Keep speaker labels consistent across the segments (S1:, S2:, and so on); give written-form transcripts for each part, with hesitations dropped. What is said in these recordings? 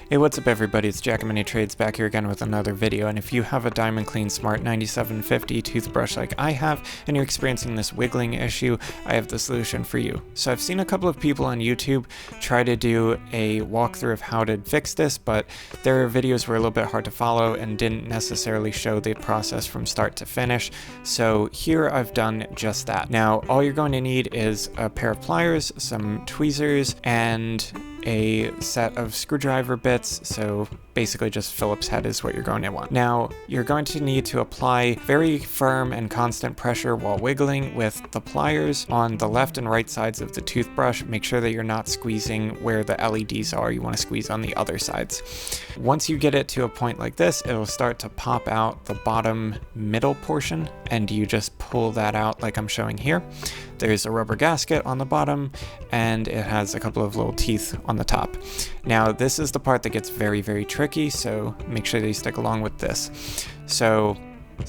S1: Hey, what's up everybody, it's Jack of Many Trades back here again with another video, and if you have a Diamond Clean Smart 9750 toothbrush like I have, and you're experiencing this wiggling issue, I have the solution for you. So I've seen a couple of people on YouTube try to do a walkthrough of how to fix this, but their videos were a little bit hard to follow and didn't necessarily show the process from start to finish, so here I've done just that. Now, all you're going to need is a pair of pliers, some tweezers, and a set of screwdriver bits, so basically just Phillips head is what you're going to want. Now, you're going to need to apply very firm and constant pressure while wiggling with the pliers on the left and right sides of the toothbrush. Make sure that you're not squeezing where the LEDs are, you want to squeeze on the other sides. Once you get it to a point like this, it'll start to pop out the bottom middle portion, and you just pull that out like I'm showing here. There's a rubber gasket on the bottom, and it has a couple of little teeth on the top. Now, this is the part that gets very, very tricky, so make sure that you stick along with this. So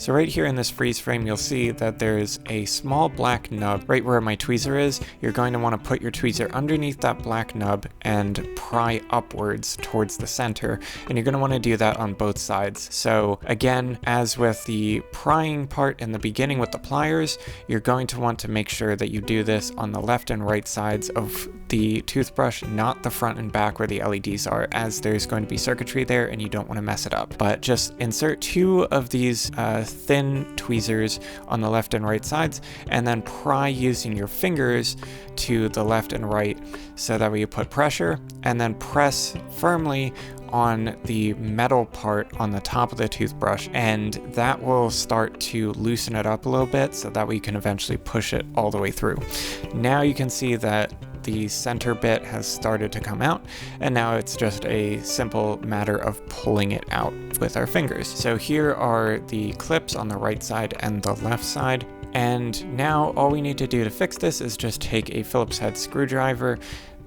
S1: right here in this freeze frame, you'll see that there's a small black nub right where my tweezer is. You're going to want to put your tweezer underneath that black nub and pry upwards towards the center, and you're going to want to do that on both sides. So again, as with the prying part in the beginning with the pliers, you're going to want to make sure that you do this on the left and right sides of the toothbrush, not the front and back where the LEDs are, as there's going to be circuitry there and you don't want to mess it up. But just insert two of these thin tweezers on the left and right sides, and then pry using your fingers to the left and right, so that way you put pressure, and then press firmly on the metal part on the top of the toothbrush, and that will start to loosen it up a little bit, so that way you can eventually push it all the way through. Now you can see that the center bit has started to come out, and now it's just a simple matter of pulling it out with our fingers. So here are the clips on the right side and the left side, and now all we need to do to fix this is just take a Phillips head screwdriver,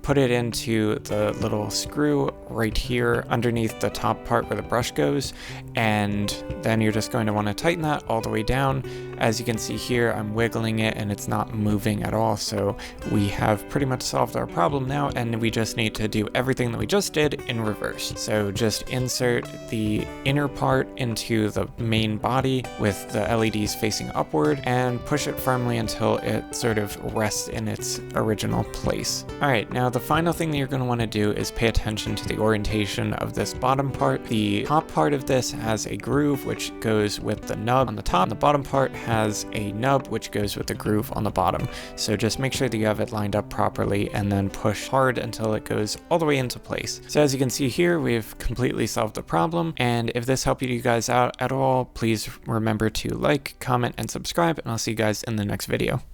S1: put it into the little screw right here underneath the top part where the brush goes, and then you're just going to want to tighten that all the way down. As you can see here, I'm wiggling it and it's not moving at all, so we have pretty much solved our problem now, and we just need to do everything that we just did in reverse. So just insert the inner part into the main body with the LEDs facing upward, and push it firmly until it sort of rests in its original place. Alright, now the final thing that you're going to want to do is pay attention to the orientation of this bottom part. The top part of this has a groove which goes with the nub on the top, and the bottom part has a nub which goes with the groove on the bottom. So just make sure that you have it lined up properly, and then push hard until it goes all the way into place. So as you can see here, we've completely solved the problem, and if this helped you guys out at all, please remember to like, comment, and subscribe, and I'll see you guys in the next video.